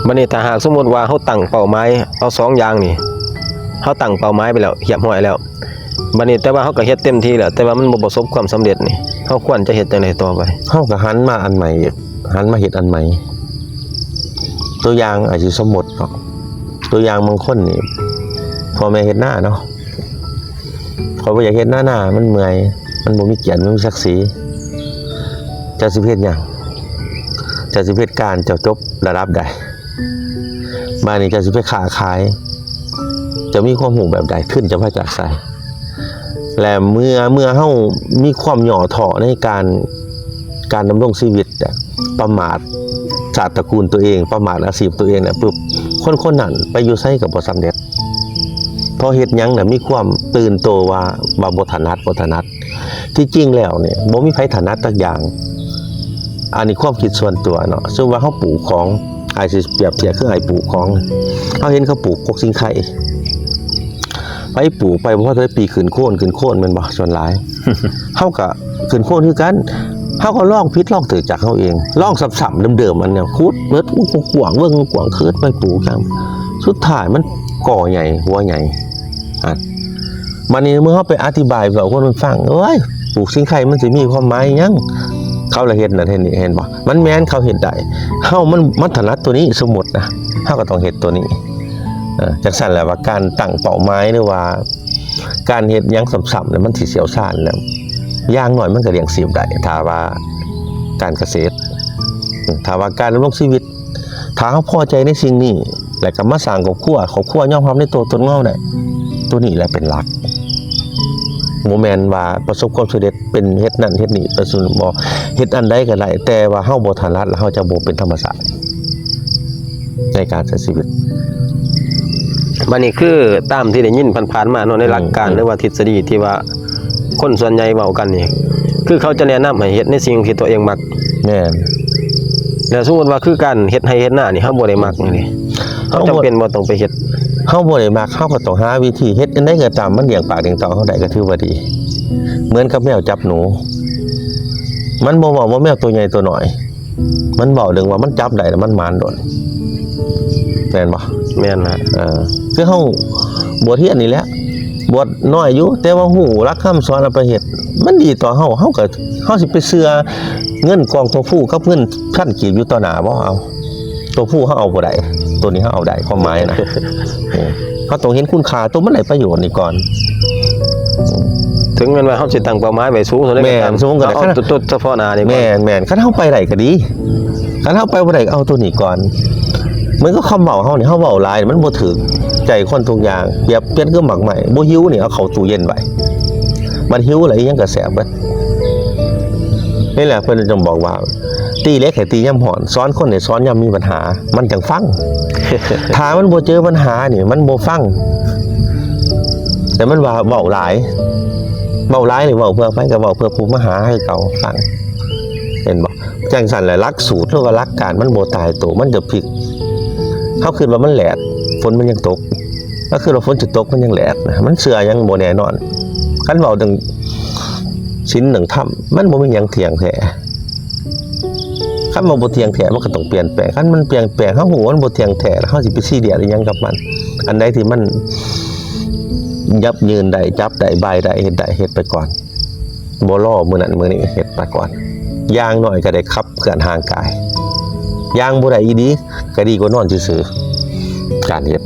บัดนี้ถ้าหากสมมุติว่าเฮาตั้งเป้าหมายเอา2อย่างนี่เฮาตั้งเป้าหมายไปแล้วเรียบร้อยแล้วบัดนี้แต่ว่าเฮาก็เฮ็ดเต็มที่แล้วแต่ว่ามันบ่ประสบความสำเร็จนี่เฮาควรจะเฮ็ดจังไดต่อไปเฮาก็หันมาอันใหม่หันมาเฮ็ดอันใหม่ตัวอย่างอาจสิสมมุติเนาะตัวอย่างบางคนนี่พ่อแม่เฮ็ดหน้าเนาะเขาบ่อยากเฮ็ดหน้ามันเมื่อยมันบ่มีเกียรติมันมีศักดิ์ศรีจะสิเฮ็ดหยังจะสิเฮ็ดการจะจบระดับใดมานี่จะสิไปค้าขายจะมีความรู้แบบใดขึ้นจะมาจากไสและเมื่อเฮามีความหย่อท้อในการดำรงชีวิตประมาทชาติตระกูลตัวเองประมาทอาชีพตัวเองเนี่ยปุ๊บคนนั้นไปอยู่ไสก็บ่สำเร็จพอเฮ็ดหยังน่ะมีความตื่นโตว่าบ่ถนัดที่จริงแล้วเนี่ยบ่มีไผถนัดสักอย่างอันนี้ความคิดส่วนตัวเนาะซึ่งว่าเฮาปลูกของอาจสิเปรียบเทียบคือไอ้ปลูกของเฮาเห็นเขาปลูกกกสิงไข่ไปปลูกไปบ่ว่าจะปีขึ้นโค่นแม่นบ่ส่วนหลาย เฮาก็ขึ้นโค่นคือกันเฮาก็ลองผิดลองถูกจากเฮาเองลองซ้ำๆเดิมๆอันเนี่ยขุดเบิดกว้างเบิ่งกว้างคืดไปปลูกครับสุดท้ายมันก่อใหญ่หัวใหญ่มันนี่เมื่อเฮาไปอธิบายกับคนฟังเอ้ยปลูกสิงไข่มันสิมีความหมายหยังเขาละเฮ็ดน่ะเห็นบ่มันแม่นเขาเฮ็ดได้เฮามันถนัดตัวนี้สมมุตินะเฮาก็ต้องเฮ็ดตัวนี้จังซั่นแหละว่าการตั้งเป้าหมายหรือว่าการเฮ็ดหยังซ้ำๆเนี่ยมันสิเสียวซ่านแล้วอย่างน้อยมันก็เลี้ยงชีพได้ถ้าว่าการเกษตรถ้าว่าการดำรงชีวิตถ้าเฮาพอใจในสิ่งนี้แล้วก็มาสร้างครอบครัวยอมรับในตัวตนเราได้ตัวนี้แหละเป็นหลักบ่แม่นว่าประสบความสำเร็จเป็นเฮ็ดนั่นเฮ็ดนี่ไปสู่บ่เฮ็ดอันใดก็ได้แต่ว่าเฮาบ่ถนัดแล้วเฮาจะบ่เป็นธรรมชาติในการใช้ชีวิตบัดนี้คือตามที่ได้ยินผ่านๆมาเนาะในหลักการหรือว่าทฤษฎีที่ว่าคนส่วนใหญ่เว้ากันนี่คือเขาจะแนะนำให้เฮ็ดในสิ่งที่ตัวเองมักแม่นแล้วสมมุติว่าคือการเฮ็ดไร่เฮ็ดนานี่เฮาบ่ได้มักนี่เฮาจำเป็นบ่ต้องไปเฮ็ดเฮาบ่ได้มักเฮาก็ต้องหาวิธีเฮ็ดอันใดก็ตามมันเลี้ยงปากเลี้ยงท้องเฮาได้ก็ถือว่าดีเหมือนกับแมวจับหนูมันบ่เว้าว่าแมวตัวใหญ่ตัวน้อยมันเว้าเรื่องว่ามันจับได้แล้วมันหมานโดนแม่นบ่แม่นฮะคือเฮาบวชเรียนนี่แหละบวชน้อยอยู่แต่ว่าฮู้หลักคำสอนเอาไปเฮ็ดมันดีต่อเฮาก็เฮาสิไปเชื่อเงินกองตัวผู้กับเงินพันกีบอยู่ต่อหน้าบ่เอาตัวผู้เฮาเอาบ่ได้ตัวนี้เฮาเอาได้ความหมายนะเฮาต้องเห็นคุณค่าตัวมันได้ประโยชน์นี่ก่อนถึงแม้ว่าเฮาสิตั้งเป้าหมายไว้สูงเท่าใดก็ตามสูงก็ได้ตัวเฉพาะหน้านี่แม่นคันเฮาไปได้ก็ดีคันเฮาไปบ่ได้ก็เอาตัวนี้ก่อนเหมือนกับคำเว้าเฮานี่เฮาเว้าหลายมันบ่ถูกใจคนทุกอย่างเปรียบเปลี่ยนคือหมักใหม่บ่หิวนี่เอาเข้าตู้เย็นไว้มันหิวแล้วอีหยังก็แซ่บเบิดนี่แหละเพิ่นจะบอกว่าตีเล็กให้ตีย่ำหอนสอนคนให้สอนย่ำมีปัญหามันจังฟัง ถ้ามันบ่เจอปัญหานี่มันบ่ฟังแต่มันว่าเว้าหลายนี่เว้าเพื่อไผก็เว้าเพื่อผู้มาหาให้เก่าฟังเห็นบ่จังซั่นแหละหลักสูตรหรือว่าหลักการมันบ่ตายตัวมันจะพลิกเฮาคิดว่ามันแหลดฝนมันยังตกก็คือว่าฝนจะตกมันยังแหลดนะมันเชื่อยังบ่แน่นอนคันเว้าถึงศีลหนึ่งธรรมมันบ่มีหยังเที่ยงแท้คันมันบ่เที่ยงแท้มันก็ต้องเปลี่ยนแปลงคันมันเปลี่ยนแปลงเฮาฮู้ว่ามันบ่เที่ยงแท้แล้วเฮาสิไปซีเรียสอีหยังกับมันอันใดที่มันยับยืนได้จับได้บายได้เฮ็ดไปก่อนบ่รอมื้อนั้นมื้อนี้เฮ็ดไปก่อนอย่างน้อยก็ได้ขับเคลื่อนร่างกายอย่างบ่ได้อีดีก็ดีกว่านอนซื่อๆการเฮ็ด